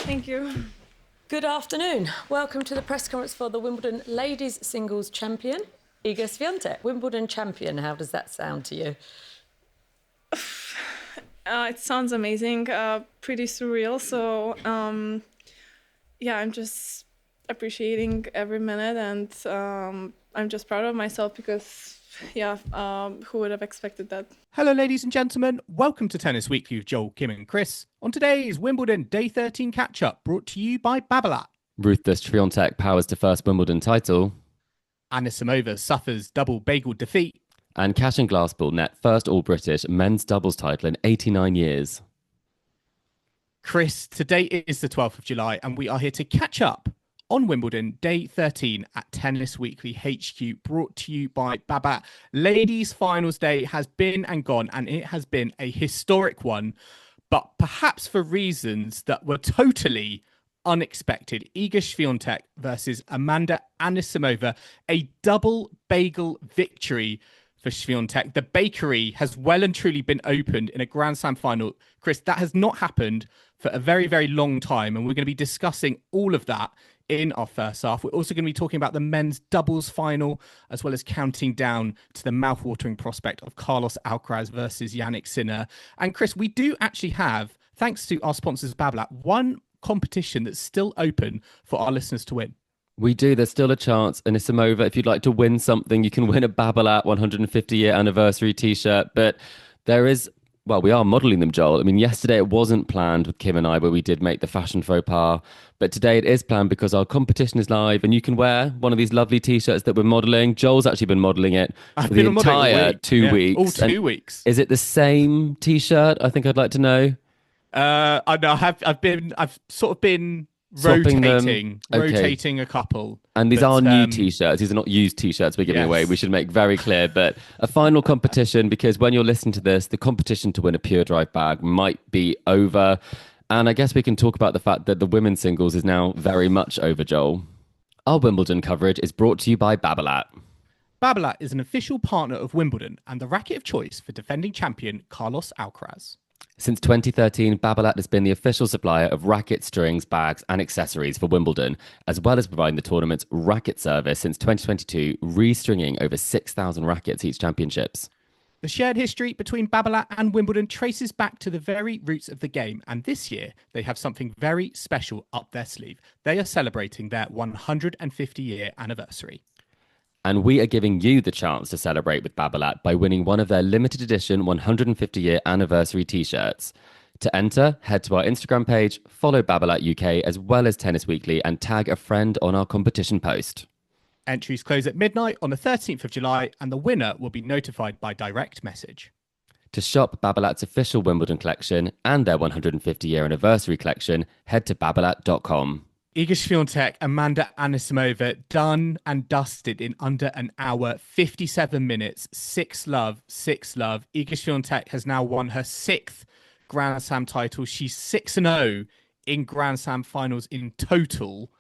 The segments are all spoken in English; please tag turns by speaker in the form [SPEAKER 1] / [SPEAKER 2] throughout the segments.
[SPEAKER 1] Thank you.
[SPEAKER 2] Good afternoon. Welcome to the press conference for the Wimbledon Ladies Singles Champion, Iga Swiatek. Wimbledon champion, how does that sound to you?
[SPEAKER 1] It sounds amazing, pretty surreal. So, I'm just appreciating every minute, and I'm just proud of myself because, who would have expected that?
[SPEAKER 3] Hello, ladies and gentlemen. Welcome to Tennis Weekly with Joel, Kim and Chris. On today's Wimbledon Day 13 catch-up, brought to you by Babolat.
[SPEAKER 4] Ruthless Swiatek powers to first Wimbledon title.
[SPEAKER 3] Anisimova suffers double bagel defeat.
[SPEAKER 4] And Cash and Glasspool net first all-British men's doubles title in 89 years.
[SPEAKER 3] Chris, today is the 12th of July, and we are here to catch up on Wimbledon Day 13 at Tennis Weekly HQ, brought to you by Babolat. Ladies' finals day has been and gone, and it has been a historic one, but perhaps for reasons that were totally unexpected. Iga Swiatek versus Amanda Anisimova, a double bagel victory for Swiatek. The bakery has well and truly been opened in a Grand Slam final. Chris, that has not happened for a very, very long time, and we're going to be discussing all of that in our first half. We're also going to be talking about the men's doubles final, as well as counting down to the mouthwatering prospect of Carlos Alcaraz versus Jannik Sinner. And Chris, we do actually have, thanks to our sponsors Babolat, one competition that's still open for our listeners to win.
[SPEAKER 4] We do. There's still a chance. Anisimova, if you'd like to win something, you can win a Babolat 150-year anniversary T-shirt. But there is, well, we are modelling them, Joel. I mean, yesterday it wasn't planned with Kim and I, but we did make the fashion faux pas. But today it is planned because our competition is live and you can wear one of these lovely T-shirts that we're modelling. Joel's actually been modelling it for the entire 2 weeks.
[SPEAKER 3] All 2 weeks.
[SPEAKER 4] Is it the same T-shirt? I think I'd like to know.
[SPEAKER 3] I know. I've sort of been
[SPEAKER 4] Swapping
[SPEAKER 3] rotating a couple.
[SPEAKER 4] And these are new T-shirts. These are not used T-shirts we're giving away. We should make very clear. But a final competition, because when you're listening to this, the competition to win a Pure Drive bag might be over. And I guess we can talk about the fact that the women's singles is now very much over, Joel. Our Wimbledon coverage is brought to you by Babolat.
[SPEAKER 3] Babolat is an official partner of Wimbledon and the racket of choice for defending champion Carlos Alcaraz.
[SPEAKER 4] Since 2013, Babolat has been the official supplier of rackets, strings, bags and accessories for Wimbledon, as well as providing the tournament's racket service since 2022, restringing over 6,000 rackets each championships.
[SPEAKER 3] The shared history between Babolat and Wimbledon traces back to the very roots of the game, and this year they have something very special up their sleeve. They are celebrating their 150-year anniversary.
[SPEAKER 4] And we are giving you the chance to celebrate with Babolat by winning one of their limited edition 150-year anniversary T-shirts. To enter, head to our Instagram page, follow Babolat UK as well as Tennis Weekly, and tag a friend on our competition post.
[SPEAKER 3] Entries close at midnight on the 13th of July, and the winner will be notified by direct message.
[SPEAKER 4] To shop Babolat's official Wimbledon collection and their 150-year anniversary collection, head to babolat.com.
[SPEAKER 3] Iga Swiatek, Amanda Anisimova, done and dusted in under an hour, 57 minutes, 6-love, 6-love. Iga Swiatek has now won her 6th Grand Slam title. She's 6-0 in Grand Slam finals in total.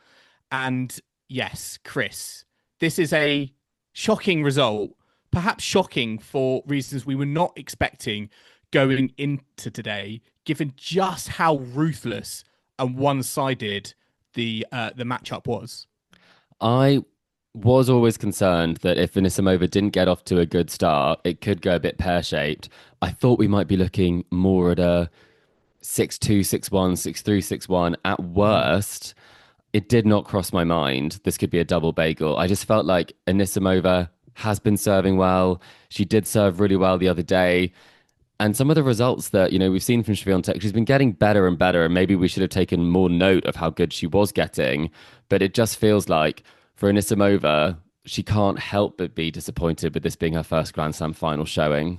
[SPEAKER 3] And yes, Chris, this is a shocking result, perhaps shocking for reasons we were not expecting going into today, given just how ruthless and one-sided the matchup was.
[SPEAKER 4] I was always concerned that if Anisimova didn't get off to a good start, it could go a bit pear-shaped. I thought we might be looking more at a 6-2, 6-1, 6-3, 6-1 at worst. It did not cross my mind this could be a double bagel. I just felt like Anisimova has been serving well. She did serve really well the other day. And some of the results that, you know, we've seen from Swiatek, she's been getting better and better. And maybe we should have taken more note of how good she was getting. But it just feels like for Anisimova, she can't help but be disappointed with this being her first Grand Slam final showing.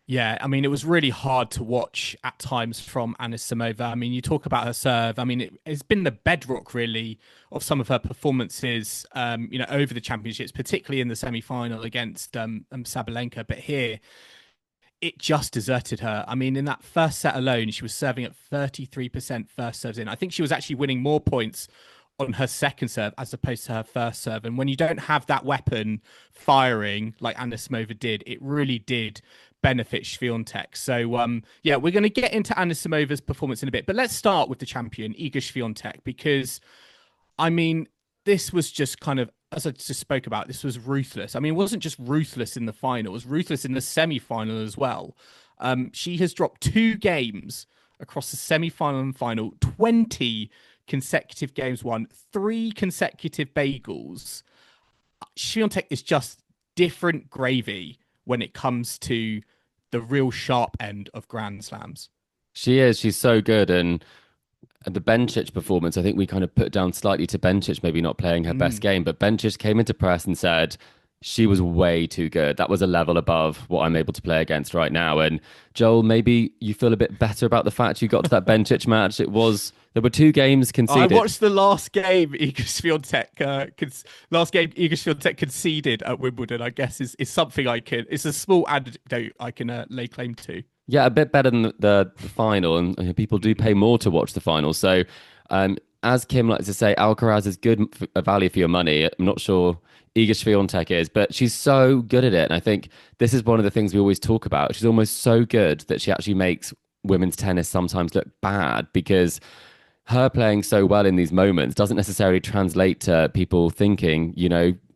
[SPEAKER 3] Yeah, I mean, it was really hard to watch at times from Anisimova. I mean, you talk about her serve. I mean, it's been the bedrock, really, of some of her performances, over the championships, particularly in the semi-final against Sabalenka. But here, it just deserted her. I mean, in that first set alone, she was serving at 33% first serves in. I think she was actually winning more points on her second serve as opposed to her first serve. And when you don't have that weapon firing like Anisimova did, it really did benefit Swiatek. So, yeah, we're going to get into Anisimova's performance in a bit. But let's start with the champion, Iga Swiatek, because, I mean, this was just kind of, as I just spoke about, this was ruthless. I mean, it wasn't just ruthless in the final, it was ruthless in the semi-final as well. She has dropped 2 games across the semi-final and final, 20 consecutive games won, 3 consecutive bagels. Swiatek is just different gravy when it comes to the real sharp end of Grand Slams.
[SPEAKER 4] She is. She's so good. And the Bencic performance, I think we kind of put down slightly to Bencic maybe not playing her best game, but Bencic came into press and said she was way too good. That was a level above what I'm able to play against right now. And Joel, maybe you feel a bit better about the fact you got to that Bencic match. There were 2 games conceded.
[SPEAKER 3] I watched the last game Iga Swiatek conceded at Wimbledon. I guess is something it's a small anecdote I can lay claim to.
[SPEAKER 4] Yeah, a bit better than the final, and people do pay more to watch the final. So, as Kim likes to say, Alcaraz is good value for your money. I'm not sure Iga Swiatek is, but she's so good at it. And I think this is one of the things we always talk about. She's almost so good that she actually makes women's tennis sometimes look bad, because her playing so well in these moments doesn't necessarily translate to people thinking,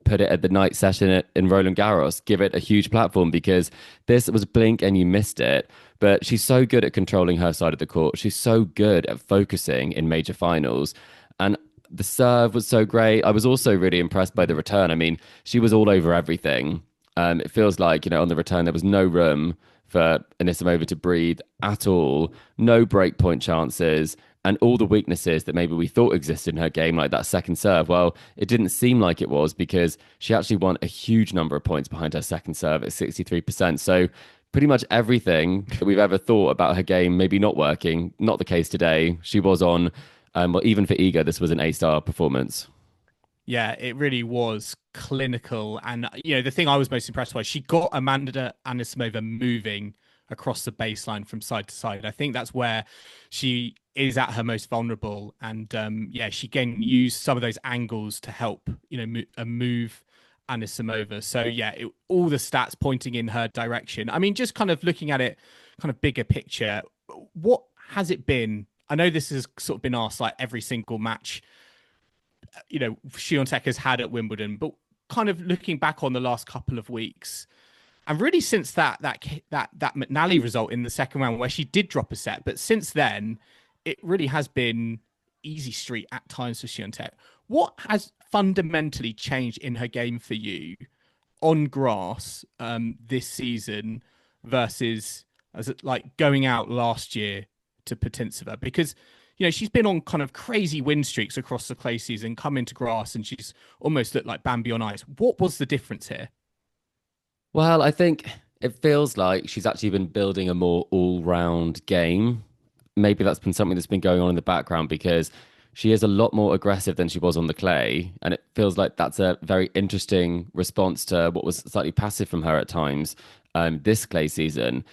[SPEAKER 4] put it at the night session in Roland Garros, give it a huge platform, because this was blink and you missed it. But she's so good at controlling her side of the court. She's so good at focusing in major finals. And the serve was so great. I was also really impressed by the return. I mean, she was all over everything. It feels like, on the return, there was no room for Anisimova to breathe at all. No break point chances. And all the weaknesses that maybe we thought existed in her game, like that second serve, well, it didn't seem like it was, because she actually won a huge number of points behind her second serve at 63%. So pretty much everything that we've ever thought about her game maybe not working, not the case today. She was on, well, even for Iga, this was an A-star performance.
[SPEAKER 3] Yeah, it really was clinical. And, the thing I was most impressed by, she got Amanda Anisimova moving across the baseline from side to side. I think that's where she is at her most vulnerable. And, she can use some of those angles to help, move Anisimova. So, all the stats pointing in her direction. I mean, just kind of looking at it, kind of bigger picture, what has it been? I know this has sort of been asked like every single match, Swiatek has had at Wimbledon, but kind of looking back on the last couple of weeks, and really since that McNally result in the second round where she did drop a set, but since then it really has been easy street at times for Swiatek. What has fundamentally changed in her game for you on grass this season versus going out last year to Putintseva? Because she's been on kind of crazy win streaks across the clay season, come into grass, and she's almost looked like Bambi on ice. What was the difference here?
[SPEAKER 4] Well, I think it feels like she's actually been building a more all-round game. Maybe that's been something that's been going on in the background, because she is a lot more aggressive than she was on the clay. And it feels like that's a very interesting response to what was slightly passive from her at times this clay season.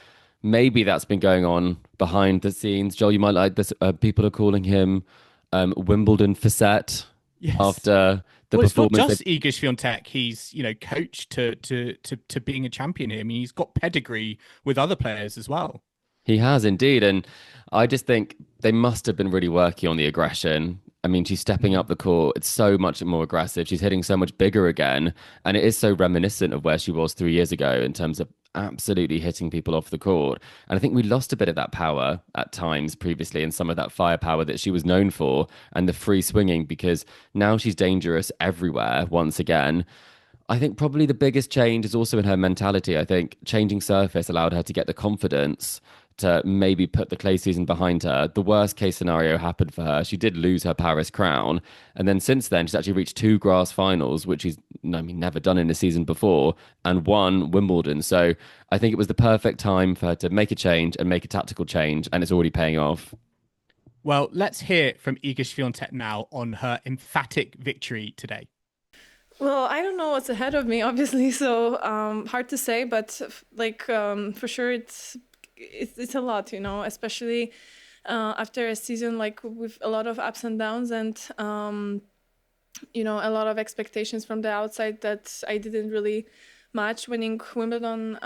[SPEAKER 4] Maybe that's been going on behind the scenes. Joel, you might like this. People are calling him Wimbledon facet. Yes. After the performance.
[SPEAKER 3] It's not just Iga Swiatek. He's coached to being a champion here. I mean, he's got pedigree with other players as well.
[SPEAKER 4] He has indeed, and I just think they must have been really working on the aggression. I mean, she's stepping up the court. It's so much more aggressive. She's hitting so much bigger again, and it is so reminiscent of where she was 3 years ago in terms of absolutely hitting people off the court. And I think we lost a bit of that power at times previously, and some of that firepower that she was known for, and the free swinging, because now she's dangerous everywhere once again. I think probably the biggest change is also in her mentality. I think changing surface allowed her to get the confidence to maybe put the clay season behind her. The worst case scenario happened for her. She did lose her Paris crown. And then since then, she's actually reached 2 grass finals, which she's never done in a season before, and won Wimbledon. So I think it was the perfect time for her to make a change and make a tactical change, and it's already paying off.
[SPEAKER 3] Well, let's hear from Iga Swiatek now on her emphatic victory today.
[SPEAKER 1] Well, I don't know what's ahead of me, obviously, so hard to say, but for sure it's a lot, especially after a season with a lot of ups and downs, and a lot of expectations from the outside that I didn't really match. Winning Wimbledon,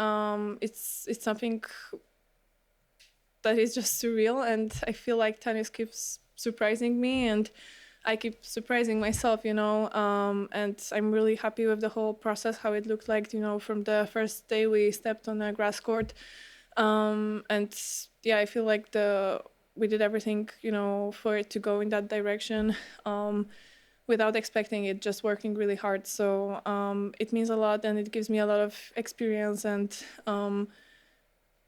[SPEAKER 1] it's something that is just surreal, and I feel like tennis keeps surprising me, and I keep surprising myself, and I'm really happy with the whole process, how it looked like, from the first day we stepped on a grass court. And yeah, I feel like we did everything, for it to go in that direction, without expecting it, just working really hard. So it means a lot, and it gives me a lot of experience, and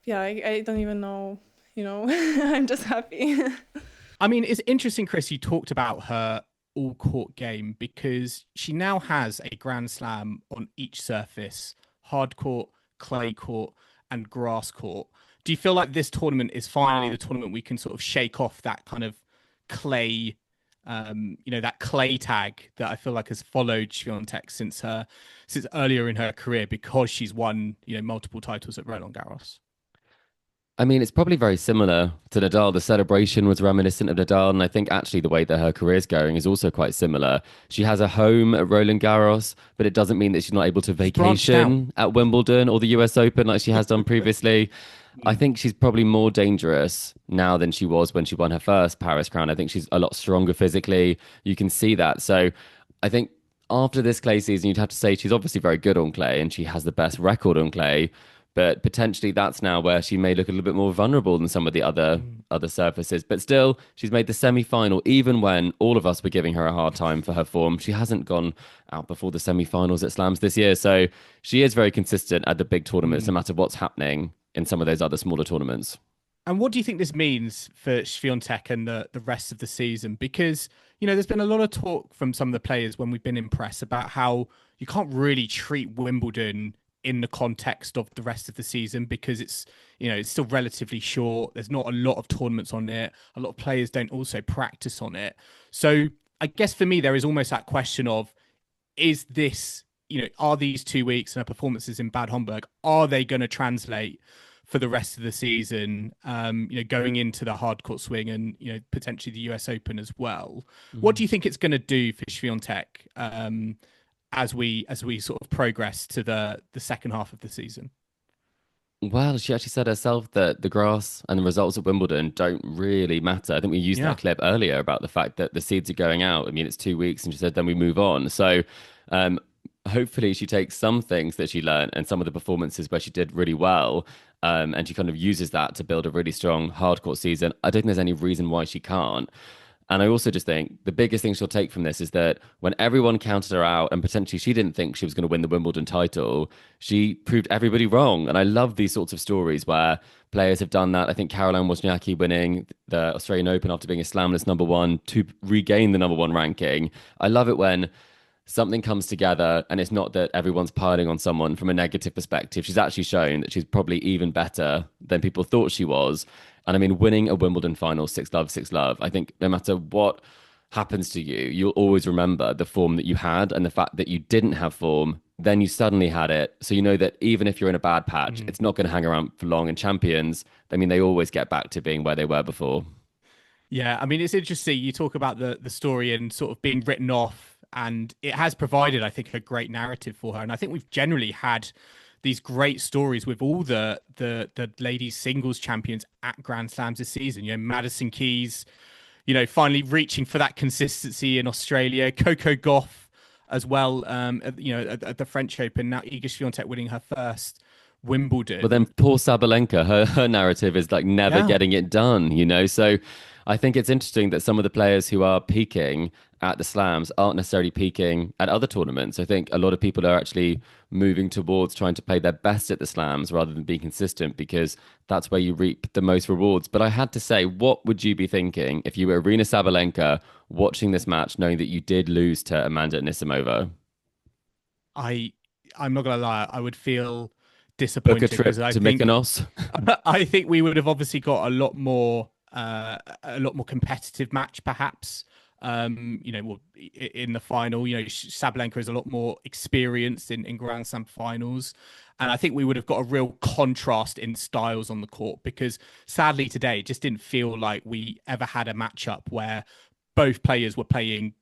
[SPEAKER 1] yeah, I don't even know, I'm just happy.
[SPEAKER 3] I mean, it's interesting, Chris, you talked about her all court game because she now has a Grand Slam on each surface: hard court, clay court, and grass court. Do you feel like this tournament is finally the tournament we can sort of shake off that kind of clay, that clay tag that I feel like has followed Swiatek since earlier in her career, because she's won, multiple titles at Roland Garros?
[SPEAKER 4] I mean, it's probably very similar to Nadal. The celebration was reminiscent of Nadal, and I think actually the way that her career is going is also quite similar. She has a home at Roland Garros, but it doesn't mean that she's not able to vacation at Wimbledon or the US Open like she has done previously. I think she's probably more dangerous now than she was when she won her first Paris crown. I think she's a lot stronger physically. You can see that. So I think after this clay season, you'd have to say she's obviously very good on clay and she has the best record on clay. But potentially that's now where she may look a little bit more vulnerable than some of the other surfaces. But still, she's made the semi-final, even when all of us were giving her a hard time for her form. She hasn't gone out before the semi-finals at Slams this year. So she is very consistent at the big tournaments, no matter what's happening in some of those other smaller tournaments.
[SPEAKER 3] And what do you think this means for Swiatek and the rest of the season? Because, there's been a lot of talk from some of the players when we've been in press about how you can't really treat Wimbledon in the context of the rest of the season, because it's still relatively short. There's not a lot of tournaments on it. A lot of players don't also practice on it. So I guess for me, there is almost that question of, is this, are these 2 weeks and her performances in Bad Homburg, are they going to translate for the rest of the season, going into the hardcourt swing and, potentially the US Open as well? What do you think it's going to do for Swiatek as we sort of progress to the second half of the season?
[SPEAKER 4] Well, she actually said herself that the grass and the results at Wimbledon don't really matter. I think we used that clip earlier about the fact that the seeds are going out. I mean, it's 2 weeks, and she said then we move on. So hopefully she takes some things that she learned and some of the performances where she did really well, and she kind of uses that to build a really strong hardcourt season. I don't think there's any reason why she can't. And I also just think the biggest thing she'll take from this is that when everyone counted her out and potentially she didn't think she was going to win the Wimbledon title, she proved everybody wrong. And I love these sorts of stories where players have done that. I think Caroline Wozniacki winning the Australian Open after being a slamless number one to regain the number one ranking. I love it when something comes together and it's not that everyone's piling on someone from a negative perspective. She's actually shown that she's probably even better than people thought she was. And I mean, winning a Wimbledon final, 6-love, 6-love, I think no matter what happens to you, you'll always remember the form that you had, and the fact that you didn't have form, then you suddenly had it. So you know that even if you're in a bad patch, it's not going to hang around for long. And champions, I mean, they always get back to being where they were before.
[SPEAKER 3] Yeah, I mean, it's interesting. You talk about the story and sort of being written off, and it has provided, I think, a great narrative for her. And I think we've generally had these great stories with all the ladies singles champions at Grand Slams this season. Madison Keys, finally reaching for that consistency in Australia. Coco Gauff as well, at the French Open. Now Iga Swiatek winning her first Wimbledon.
[SPEAKER 4] But then poor Sabalenka, her narrative is like never getting it done, So I think it's interesting that some of the players who are peaking at the slams aren't necessarily peaking at other tournaments. I think a lot of people are actually moving towards trying to play their best at the slams rather than being consistent, because that's where you reap the most rewards. But I had to say, what would you be thinking if you were Arina Sabalenka watching this match, knowing that you did lose to Amanda Anisimova?
[SPEAKER 3] I'm not going to lie, I would feel disappointed.
[SPEAKER 4] Book a trip to Mykonos.
[SPEAKER 3] I think we would have obviously got a lot more competitive match, perhaps. In the final, Sabalenka is a lot more experienced in Grand Slam finals, and I think we would have got a real contrast in styles on the court, because sadly today it just didn't feel like we ever had a matchup where both players were playing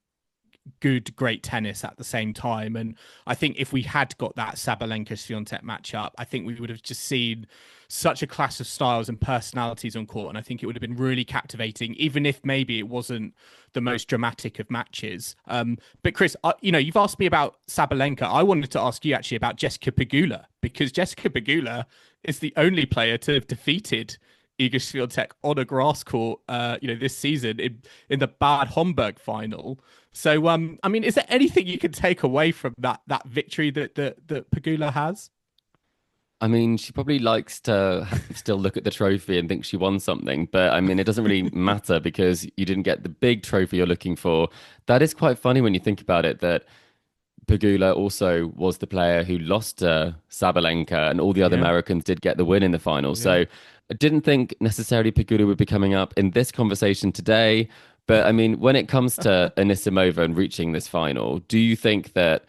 [SPEAKER 3] great tennis at the same time. And I think if we had got that Sabalenka Swiatek matchup, I think we would have just seen such a clash of styles and personalities on court. And I think it would have been really captivating, even if maybe it wasn't the most dramatic of matches. But Chris, you've asked me about Sabalenka. I wanted to ask you actually about Jessica Pegula, because Jessica Pegula is the only player to have defeated Iga Swiatek on a grass court, this season in the Bad Homburg final. So, I mean, is there anything you can take away from that victory that Pegula has?
[SPEAKER 4] I mean, she probably likes to still look at the trophy and think she won something, but I mean, it doesn't really matter because you didn't get the big trophy you're looking for. That is quite funny when you think about it, that Pegula also was the player who lost to Sabalenka, and all the other Americans did get the win in the final. Yeah. So I didn't think necessarily Pegula would be coming up in this conversation today. But I mean, when it comes to Anisimova and reaching this final, do you think that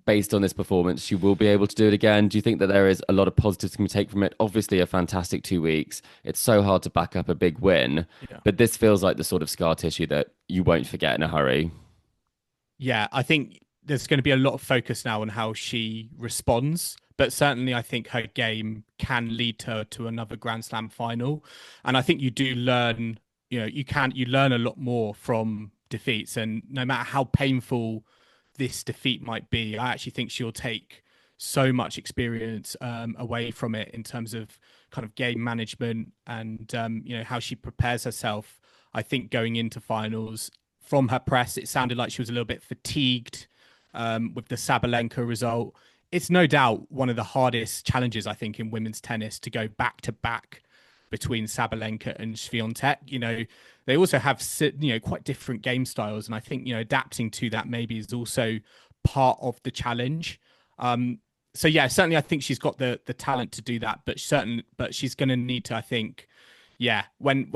[SPEAKER 4] based on this performance, she will be able to do it again? Do you think that there is a lot of positives can we take from it? Obviously, a fantastic 2 weeks. It's so hard to back up a big win, but this feels like the sort of scar tissue that you won't forget in a hurry.
[SPEAKER 3] Yeah, I think there's going to be a lot of focus now on how she responds, but certainly I think her game can lead her to another Grand Slam final. And I think you do learn, you learn a lot more from defeats, and no matter how painful this defeat might be, I actually think she'll take so much experience away from it in terms of kind of game management and how she prepares herself. I think going into finals, from her press, it sounded like she was a little bit fatigued with the Sabalenka result. It's no doubt one of the hardest challenges, I think, in women's tennis, to go back to back between Sabalenka and Swiatek. They also have quite different game styles, and I think adapting to that maybe is also part of the challenge. So yeah, certainly I think she's got the talent to do that, but she's going to need to, I think, when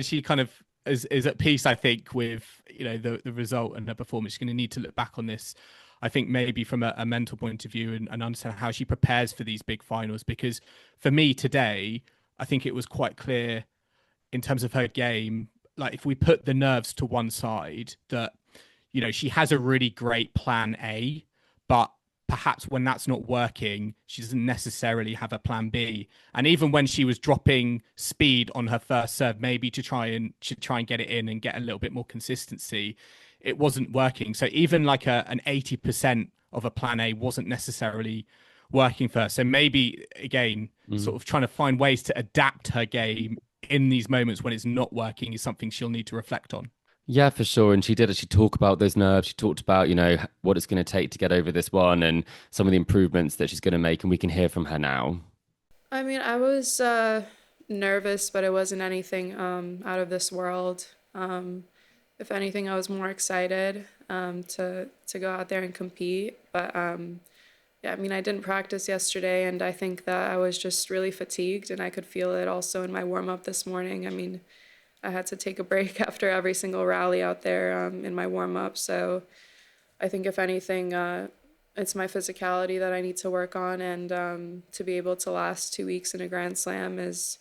[SPEAKER 3] she kind of is at peace, I think, with the result and her performance, she's going to need to look back on this, I think, maybe from a mental point of view, and understand how she prepares for these big finals. Because for me today, I think it was quite clear in terms of her game, like if we put the nerves to one side, that she has a really great plan A, but perhaps when that's not working, she doesn't necessarily have a plan B. And even when she was dropping speed on her first serve, maybe to try and get it in and get a little bit more consistency, it wasn't working. So even like an 80% of a plan A wasn't necessarily working for her. So maybe, again, sort of trying to find ways to adapt her game in these moments when it's not working is something she'll need to reflect on.
[SPEAKER 4] Yeah, for sure. And she did actually talk about those nerves. She talked about, what it's going to take to get over this one and some of the improvements that she's going to make. And we can hear from her now.
[SPEAKER 5] I mean, I was nervous, but it wasn't anything out of this world. If anything, I was more excited to go out there and compete. But I mean, I didn't practice yesterday, and I think that I was just really fatigued, and I could feel it also in my warm-up this morning. I mean, I had to take a break after every single rally out there in my warm-up. So I think if anything, it's my physicality that I need to work on, and to be able to last 2 weeks in a Grand Slam is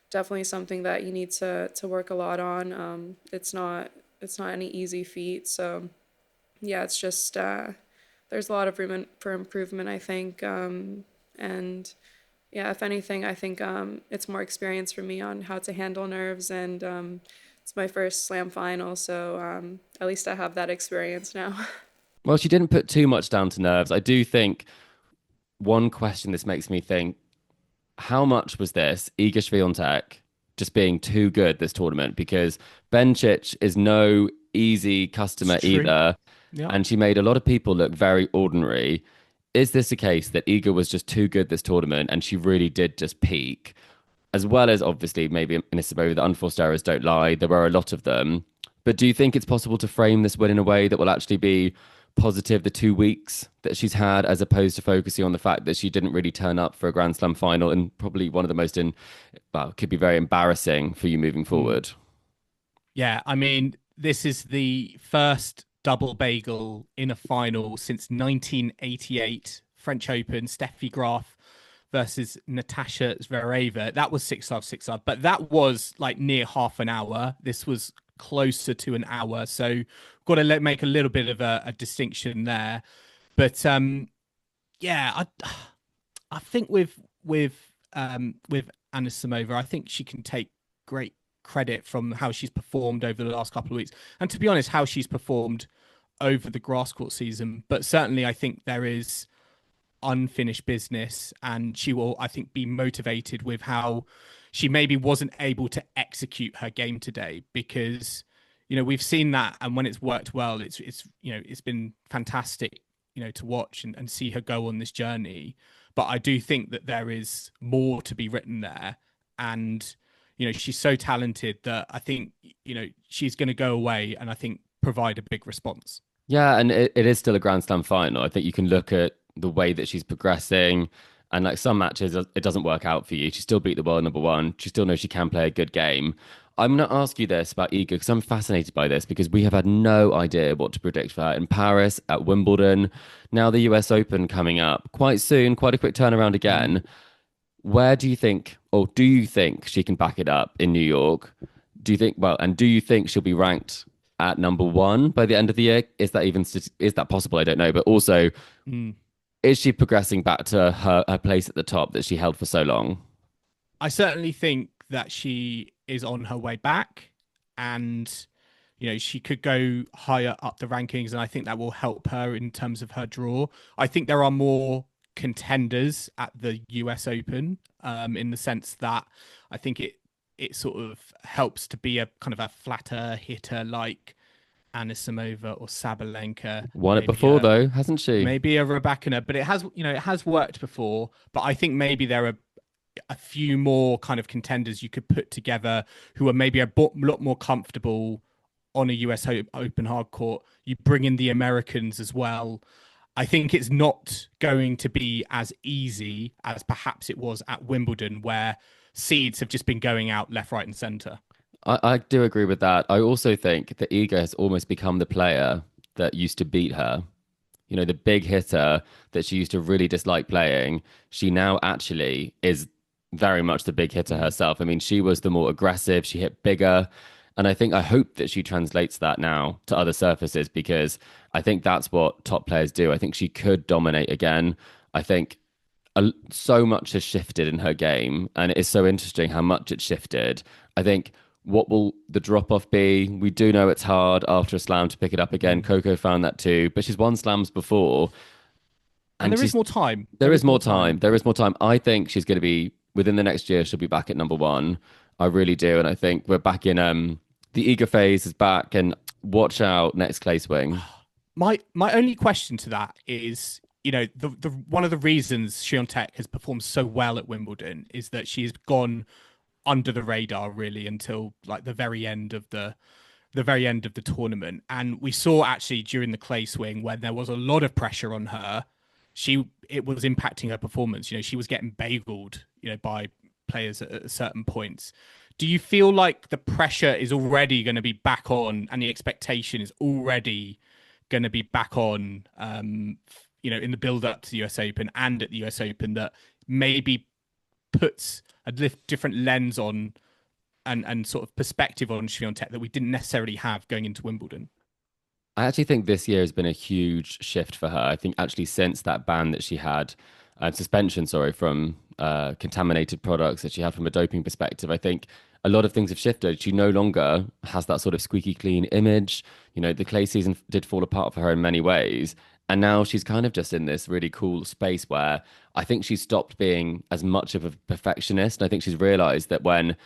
[SPEAKER 5] definitely something that you need to work a lot on. It's not any easy feat. So yeah, it's just there's a lot of room for improvement, I think. And yeah, if anything, I think it's more experience for me on how to handle nerves, and it's my first slam final, so at least I have that experience now.
[SPEAKER 4] Well, she didn't put too much down to nerves. I do think one question this makes me think, how much was this Iga Swiatek just being too good this tournament? Because Bencic is no easy customer either, and she made a lot of people look very ordinary. Is this a case that Iga was just too good this tournament and she really did just peak? As well as, obviously, maybe Anisimova, the unforced errors don't lie. There were a lot of them. But do you think it's possible to frame this win in a way that will actually be positive, the 2 weeks that she's had, as opposed to focusing on the fact that she didn't really turn up for a Grand Slam final, and probably one of the most could be very embarrassing for you moving forward?
[SPEAKER 3] Yeah, I mean, this is the first double bagel in a final since 1988 French Open, Steffi Graf versus Natalia Zvereva. That was 6-love, 6-love, but that was like near half an hour. This was closer to an hour. So got to make a little bit of a distinction there. But yeah, I think with Anisimova, I think she can take great credit from how she's performed over the last couple of weeks, and to be honest, how she's performed over the grass court season. But certainly, I think there is unfinished business, and she will, I think, be motivated with how she maybe wasn't able to execute her game today, because we've seen that, and when it's worked well, it's it's been fantastic to watch and see her go on this journey. But I do think that there is more to be written there, and she's so talented that I think she's going to go away and I think provide a big response.
[SPEAKER 4] Yeah, and it is still a Grand Slam final. I think you can look at the way that she's progressing, and like some matches, it doesn't work out for you. She still beat the world number one. She still knows she can play a good game. I'm going to ask you this about Iga, because I'm fascinated by this, because we have had no idea what to predict for her in Paris, at Wimbledon, now the US Open coming up quite soon, quite a quick turnaround again. Where do you think, or do you think she can back it up in New York? Do you think she'll be ranked at number one by the end of the year? Is that possible? I don't know. But also, is she progressing back to her place at the top that she held for so long?
[SPEAKER 3] I certainly think that she is on her way back, and she could go higher up the rankings, and I think that will help her in terms of her draw. I think there are more contenders at the US Open, in the sense that I think it sort of helps to be a kind of a flatter hitter like Anisimova or Sabalenka.
[SPEAKER 4] Won it before though, hasn't she?
[SPEAKER 3] Maybe a Rybakina, but it has worked before. But I think maybe there are a few more kind of contenders you could put together who are maybe a lot more comfortable on a US Open hard court. You bring in the Americans as well. I think it's not going to be as easy as perhaps it was at Wimbledon, where seeds have just been going out left, right, and centre.
[SPEAKER 4] I do agree with that. I also think that Iga has almost become the player that used to beat her. The big hitter that she used to really dislike playing. She now actually is very much the big hitter herself. I mean, she was the more aggressive, she hit bigger. And I hope that she translates that now to other surfaces, because I think that's what top players do. I think she could dominate again. I think so much has shifted in her game, and it is so interesting how much it shifted. I think, what will the drop-off be? We do know it's hard after a slam to pick it up again. Coco found that too, but she's won slams before.
[SPEAKER 3] And there is more time.
[SPEAKER 4] There is more time. There is more time. I think she's going to be, within the next year, she'll be back at number one. I really do. And I think we're back in, the Iga phase is back, and watch out next clay swing.
[SPEAKER 3] My only question to that is, the one of the reasons Swiatek has performed so well at Wimbledon is that she's gone under the radar really until like the very end of the tournament. And we saw actually during the clay swing, when there was a lot of pressure on her, it was impacting her performance. She was getting bageled, by players at certain points. Do you feel like the pressure is already going to be back on, and the expectation is already going to be back on, in the build up to the US Open and at the US Open, that maybe puts a different lens on and sort of perspective on Swiatek that we didn't necessarily have going into Wimbledon?
[SPEAKER 4] I actually think this year has been a huge shift for her. I think actually since that ban that she had, suspension, from contaminated products that she had from a doping perspective, I think a lot of things have shifted. She no longer has that sort of squeaky clean image. The clay season did fall apart for her in many ways. And now she's kind of just in this really cool space where I think she's stopped being as much of a perfectionist. And I think she's realized that when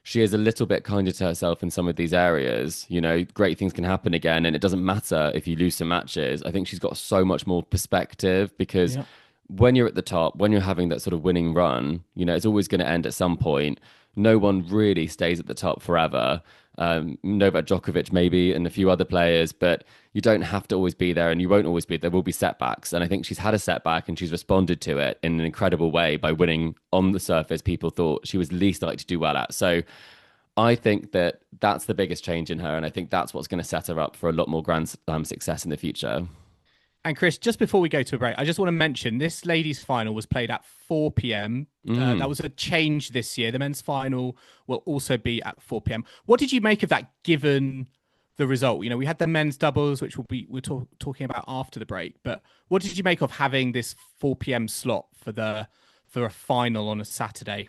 [SPEAKER 4] she is a little bit kinder to herself in some of these areas, great things can happen again. And it doesn't matter if you lose some matches. I think she's got so much more perspective, because when you're at the top, when you're having that sort of winning run, it's always going to end at some point. No one really stays at the top forever. Novak Djokovic maybe, and a few other players, but you don't have to always be there, and you won't always be. There will be setbacks, and I think she's had a setback and she's responded to it in an incredible way by winning on the surface people thought she was least likely to do well at. So I think that that's the biggest change in her, and I think that's what's going to set her up for a lot more Grand Slam success in the future.
[SPEAKER 3] And Chris, just before we go to a break, I just want to mention this ladies' final was played at 4 p.m. That was a change this year. The men's final will also be at 4 p.m. What did you make of that, given the result? We had the men's doubles, which we're talking about after the break. But what did you make of having this 4 p.m. slot for a final on a Saturday?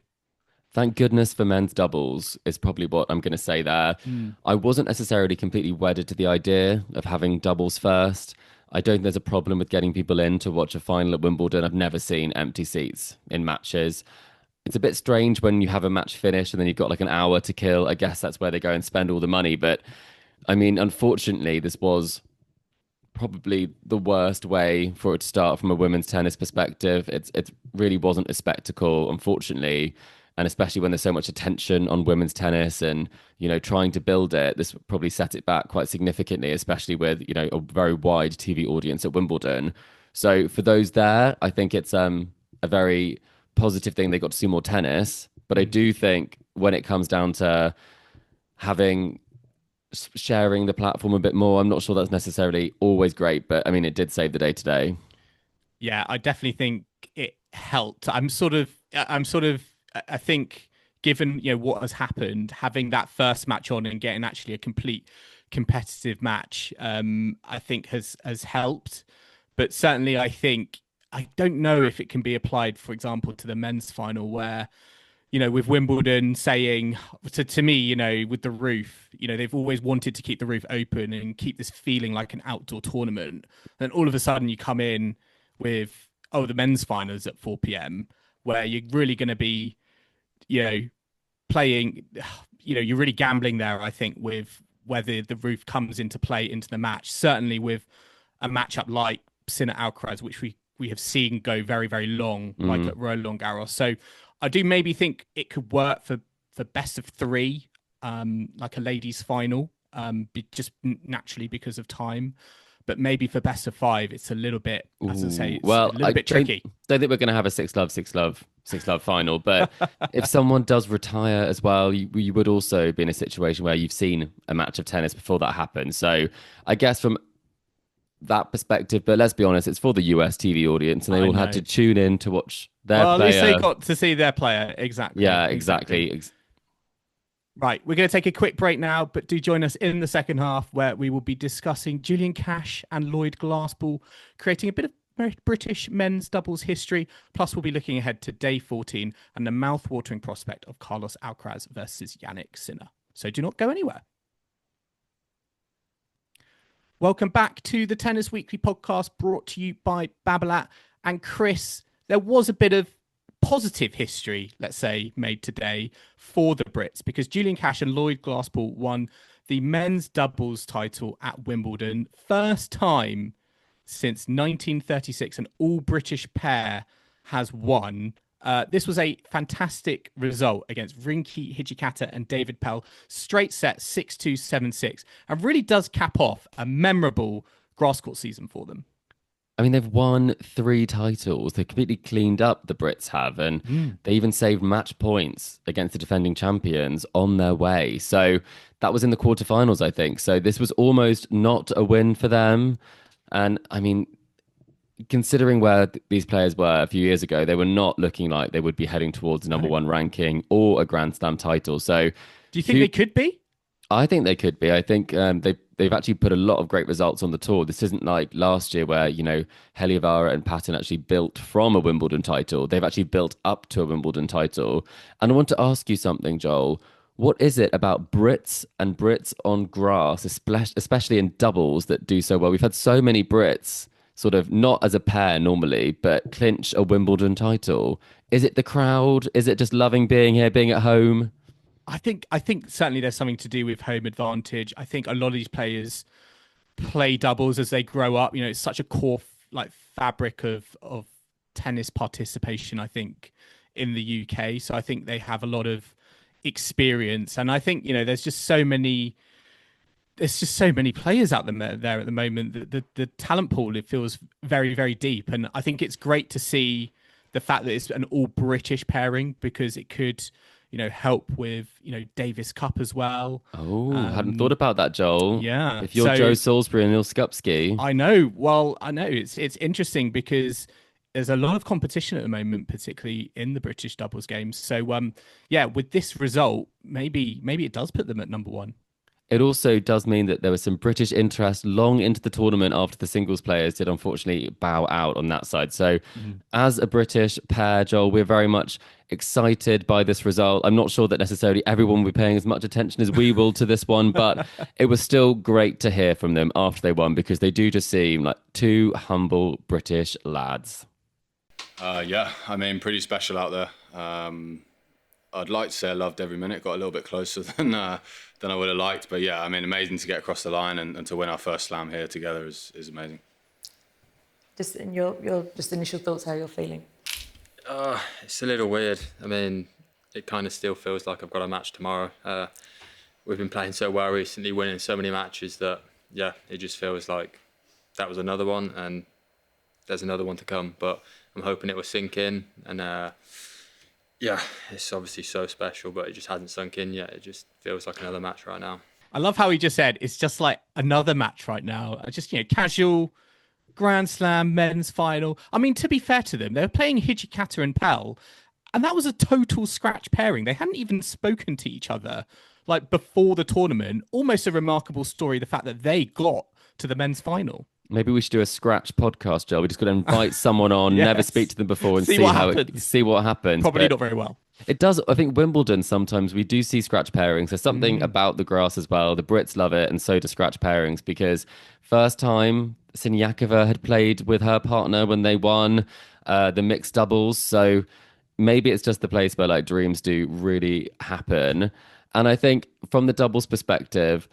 [SPEAKER 4] Thank goodness for men's doubles is probably what I'm going to say there. I wasn't necessarily completely wedded to the idea of having doubles first. I don't think there's a problem with getting people in to watch a final at Wimbledon. I've never seen empty seats in matches. It's a bit strange when you have a match finish and then you've got like an hour to kill. I guess that's where they go and spend all the money. But I mean, unfortunately, this was probably the worst way for it to start from a women's tennis perspective. It really wasn't a spectacle, unfortunately. And especially when there's so much attention on women's tennis and, trying to build it, this probably set it back quite significantly, especially with, a very wide TV audience at Wimbledon. So for those there, I think it's a very positive thing. They got to see more tennis. But I do think when it comes down to sharing the platform a bit more, I'm not sure that's necessarily always great. But I mean, it did save the day today.
[SPEAKER 3] Yeah, I definitely think it helped. I think given what has happened, having that first match on and getting actually a complete competitive match, I think has helped. But certainly, I don't know if it can be applied, for example, to the men's final, where with Wimbledon saying to me, with the roof, they've always wanted to keep the roof open and keep this feeling like an outdoor tournament. Then all of a sudden, you come in with the men's finals at 4 p.m. where you're really going to be, playing, you're really gambling there, I think, with whether the roof comes into play into the match. Certainly with a matchup like Sinner Alcaraz, which we have seen go very, very long, like at Roland Garros. So I do maybe think it could work for best of three, like a ladies' final, just naturally because of time. But maybe for best of five, it's a little bit, as I say, a little bit tricky.
[SPEAKER 4] Don't think we're going to have a 6-love final. But if someone does retire as well, you would also be in a situation where you've seen a match of tennis before that happens. So I guess from that perspective, but let's be honest, it's for the US TV audience, and they all had to tune in to watch their player.
[SPEAKER 3] At least they got to see their player. Exactly.
[SPEAKER 4] Yeah, exactly.
[SPEAKER 3] Right, we're going to take a quick break now, but do join us in the second half where we will be discussing Julian Cash and Lloyd Glasspool, creating a bit of British men's doubles history. Plus, we'll be looking ahead to day 14 and the mouth-watering prospect of Carlos Alcaraz versus Jannik Sinner. So do not go anywhere. Welcome back to the Tennis Weekly podcast brought to you by Babolat. And Chris, there was a bit of positive history, let's say, made today for the Brits because Julian Cash and Lloyd Glasspool won the men's doubles title at Wimbledon. First time since 1936 an all-British pair has won. This was a fantastic result against Rinky Hijikata and David Pell. Straight set 6-2, 7-6, and really does cap off a memorable grass court season for them.
[SPEAKER 4] I mean, they've won 3 titles. They've completely cleaned up, the Brits have, and they even saved match points against the defending champions on their way. So that was in the quarterfinals, I think. So this was almost not a win for them. And I mean, considering where these players were a few years ago, they were not looking like they would be heading towards the number one ranking or a Grand Slam title. So
[SPEAKER 3] do you think they could be?
[SPEAKER 4] I think they could be. I think they've actually put a lot of great results on the tour. This isn't like last year where, Heliovara and Patton actually built from a Wimbledon title. They've actually built up to a Wimbledon title. And I want to ask you something, Joel. What is it about Brits and Brits on grass, especially in doubles, that do so well? We've had so many Brits sort of not as a pair normally, but clinch a Wimbledon title. Is it the crowd? Is it just loving being here, being at home?
[SPEAKER 3] I think certainly there's something to do with home advantage. I think a lot of these players play doubles as they grow up. It's such a core fabric of tennis participation, I think, in the UK. So I think they have a lot of experience. And I think, there's just so many players out there at the moment. The talent pool, it feels very, very deep. And I think it's great to see the fact that it's an all British pairing because it could help with, Davis Cup as well.
[SPEAKER 4] Oh, hadn't thought about that, Joel.
[SPEAKER 3] Yeah.
[SPEAKER 4] If you're
[SPEAKER 3] So-
[SPEAKER 4] Joe Salisbury and Neil Skupski.
[SPEAKER 3] I know. Well, I know it's interesting because there's a lot of competition at the moment, particularly in the British doubles games. So, with this result, maybe it does put them at number one.
[SPEAKER 4] It also does mean that there was some British interest long into the tournament after the singles players did unfortunately bow out on that side. So as a British pair, Joel, we're very much excited by this result. I'm not sure that necessarily everyone will be paying as much attention as we will to this one, but it was still great to hear from them after they won because they do just seem like two humble British lads.
[SPEAKER 6] Pretty special out there. I'd like to say I loved every minute. Got a little bit closer than I would have liked. But yeah, amazing to get across the line and to win our first slam here together is amazing.
[SPEAKER 2] Just in your just initial thoughts, how you're feeling?
[SPEAKER 7] It's a little weird. It kind of still feels like I've got a match tomorrow. We've been playing so well recently, winning so many matches that, it just feels like that was another one and there's another one to come. But I'm hoping it will sink in and... it's obviously so special, but it just hasn't sunk in yet. It just feels like another match right now.
[SPEAKER 3] I love how he just said it's just like another match right now. Just, casual Grand Slam men's final. To be fair to them, they were playing Hijikata and Pell, and that was a total scratch pairing. They hadn't even spoken to each other like before the tournament. Almost a remarkable story, the fact that they got to the men's final.
[SPEAKER 4] Maybe we should do a scratch podcast, Joe. We just got to invite someone on,
[SPEAKER 3] Yes.
[SPEAKER 4] never speak to them before, and
[SPEAKER 3] See what happens. Probably
[SPEAKER 4] But
[SPEAKER 3] not very well.
[SPEAKER 4] it does. I think Wimbledon sometimes we do see scratch pairings. There's something about the grass as well. The Brits love it, and so do scratch pairings because first time Siniakova had played with her partner when they won the mixed doubles. So maybe it's just the place where like dreams do really happen. And I think from the doubles perspective,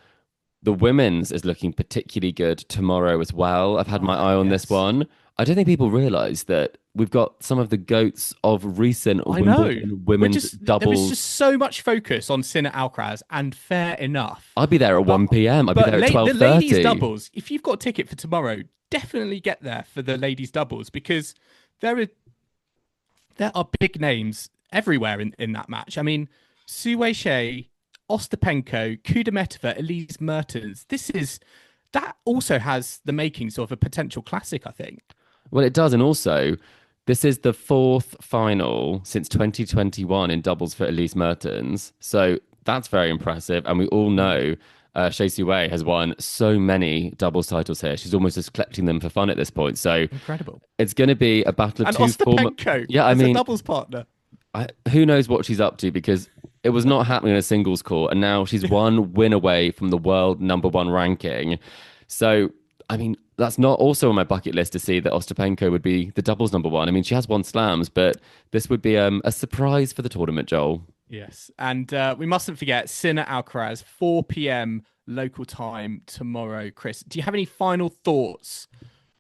[SPEAKER 4] the women's is looking particularly good tomorrow as well. I've had my eye on this one. I don't think people realise that we've got some of the goats of recent women's doubles.
[SPEAKER 3] There was just so much focus on Sinner Alcaraz, and fair enough.
[SPEAKER 4] I'd be there at 1 p.m. I'd be there at 12:30.
[SPEAKER 3] The ladies' doubles, if you've got a ticket for tomorrow, definitely get there for the ladies' doubles because there are big names everywhere in that match. Sue Shea, Ostapenko, Kudermetova, Elise Mertens. That also has the makings of a potential classic, I think.
[SPEAKER 4] Well, it does. And also, this is the fourth final since 2021 in doubles for Elise Mertens. So that's very impressive. And we all know Shea Sue has won so many doubles titles here. She's almost just collecting them for fun at this point. So
[SPEAKER 3] incredible.
[SPEAKER 4] It's going to be a battle of
[SPEAKER 3] and
[SPEAKER 4] two former...
[SPEAKER 3] Ostapenko
[SPEAKER 4] a
[SPEAKER 3] doubles partner.
[SPEAKER 4] Who knows what she's up to because it was not happening in a singles court. And now she's one win away from the world number one ranking. So, that's not also on my bucket list to see that Ostapenko would be the doubles number one. She has won slams, but this would be a surprise for the tournament, Joel.
[SPEAKER 3] Yes. And we mustn't forget Sinner Alcaraz, 4 p.m. local time tomorrow. Chris, do you have any final thoughts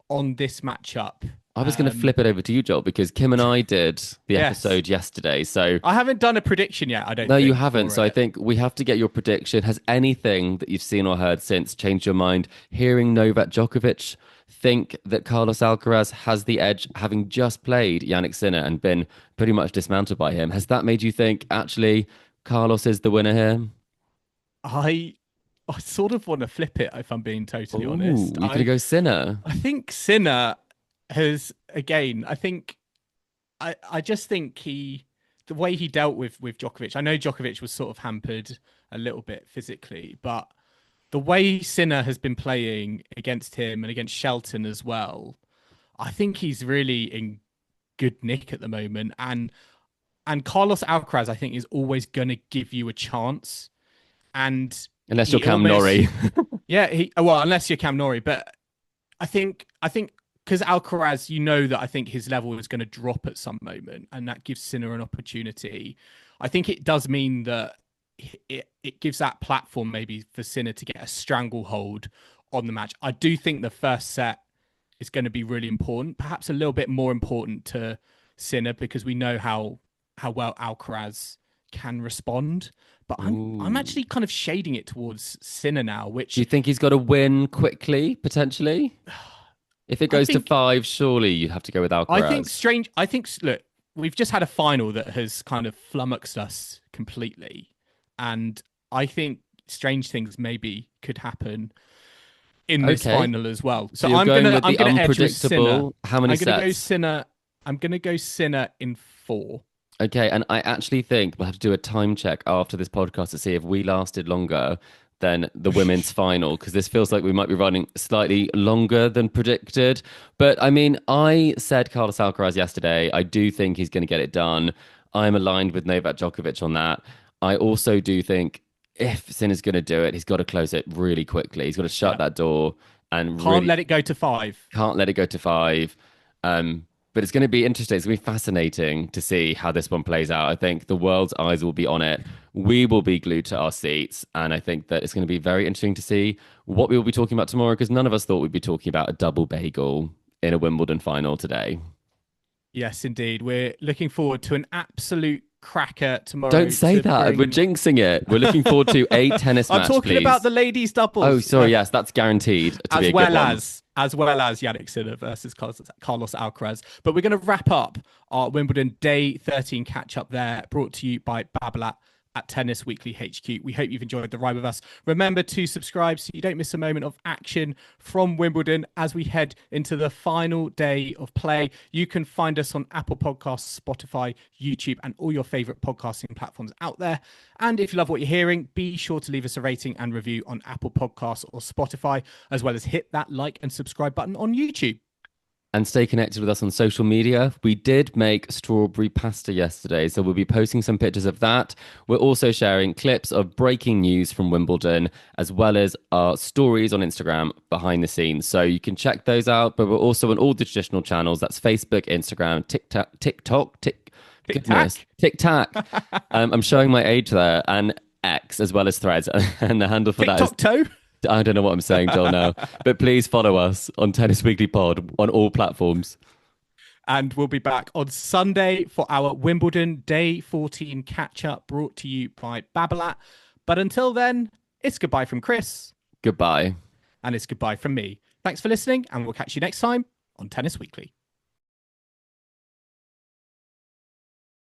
[SPEAKER 3] on this matchup?
[SPEAKER 4] I was going to flip it over to you, Joel, because Kim and I did the episode yesterday. So
[SPEAKER 3] I haven't done a prediction yet.
[SPEAKER 4] No, you haven't. So I think we have to get your prediction. Has anything that you've seen or heard since changed your mind? Hearing Novak Djokovic think that Carlos Alcaraz has the edge, having just played Jannik Sinner and been pretty much dismantled by him. Has that made you think, actually, Carlos is the winner here?
[SPEAKER 3] I sort of want to flip it, if I'm being totally honest.
[SPEAKER 4] You could go Sinner.
[SPEAKER 3] I think Sinner has, again, I just think the way he dealt with Djokovic, I know Djokovic was sort of hampered a little bit physically, but the way Sinner has been playing against him and against Shelton as well, I think he's really in good nick at the moment. And Carlos Alcaraz, I think, is always going to give you a chance. And
[SPEAKER 4] unless you're Cam Norrie.
[SPEAKER 3] Unless you're Cam Norrie. But I think because Alcaraz, that I think his level is going to drop at some moment, and that gives Sinner an opportunity. I think it does mean that it gives that platform maybe for Sinner to get a stranglehold on the match. I do think the first set is going to be really important, perhaps a little bit more important to Sinner because we know how well Alcaraz can respond. But I'm actually kind of shading it towards Sinner now. Which
[SPEAKER 4] do you think he's got to win quickly, potentially? If it goes to 5, surely you'd have to go with Alcaraz.
[SPEAKER 3] Look, we've just had a final that has kind of flummoxed us completely. And I think strange things maybe could happen in this final as well. So
[SPEAKER 4] you're
[SPEAKER 3] I'm
[SPEAKER 4] going
[SPEAKER 3] gonna
[SPEAKER 4] with the
[SPEAKER 3] edge with Sinner.
[SPEAKER 4] unpredictable. How many
[SPEAKER 3] I'm gonna go
[SPEAKER 4] sets?
[SPEAKER 3] Sinner. I'm gonna go Sinner in 4.
[SPEAKER 4] Okay, and I actually think we'll have to do a time check after this podcast to see if we lasted longer than the women's final, because this feels like we might be running slightly longer than predicted. But I mean, I said Carlos Alcaraz yesterday. I do think he's going to get it done. I'm aligned with Novak Djokovic on that. I also do think if Sinner's going to do it, he's got to close it really quickly. He's got to shut that door and
[SPEAKER 3] can't let it go to 5.
[SPEAKER 4] Can't let it go to 5. But it's going to be interesting. It's going to be fascinating to see how this one plays out. I think the world's eyes will be on it. We will be glued to our seats. And I think that it's going to be very interesting to see what we will be talking about tomorrow, because none of us thought we'd be talking about a double bagel in a Wimbledon final today.
[SPEAKER 3] Yes, indeed. We're looking forward to an absolute cracker tomorrow.
[SPEAKER 4] Don't say that. We're jinxing it. We're looking forward to a tennis match,
[SPEAKER 3] I'm talking
[SPEAKER 4] please.
[SPEAKER 3] about the ladies' doubles.
[SPEAKER 4] Oh, sorry. Yes, that's guaranteed to be a good one.
[SPEAKER 3] As well as Jannik Sinner versus Carlos Alcaraz. But we're going to wrap up our Wimbledon Day 13 catch-up there, brought to you by Babolat at Tennis Weekly HQ. We hope you've enjoyed the ride with us. Remember to subscribe so you don't miss a moment of action from Wimbledon as we head into the final day of play. You can find us on Apple Podcasts, Spotify, YouTube, and all your favorite podcasting platforms out there. And if you love what you're hearing, be sure to leave us a rating and review on Apple Podcasts or Spotify, as well as hit that like and subscribe button on YouTube.
[SPEAKER 4] And stay connected with us on social media. We did make strawberry pasta yesterday, so we'll be posting some pictures of that. We're also sharing clips of breaking news from Wimbledon, as well as our stories on Instagram behind the scenes. So you can check those out, but we're also on all the traditional channels. That's Facebook, Instagram, TikTok. I'm showing my age there, and X, as well as Threads. And the handle for that is...
[SPEAKER 3] TikTok.
[SPEAKER 4] I don't know what I'm saying, Joel, now. But please follow us on Tennis Weekly Pod on all platforms.
[SPEAKER 3] And we'll be back on Sunday for our Wimbledon Day 14 catch-up, brought to you by Babolat. But until then, it's goodbye from Chris.
[SPEAKER 4] Goodbye.
[SPEAKER 3] And it's goodbye from me. Thanks for listening, and we'll catch you next time on Tennis Weekly.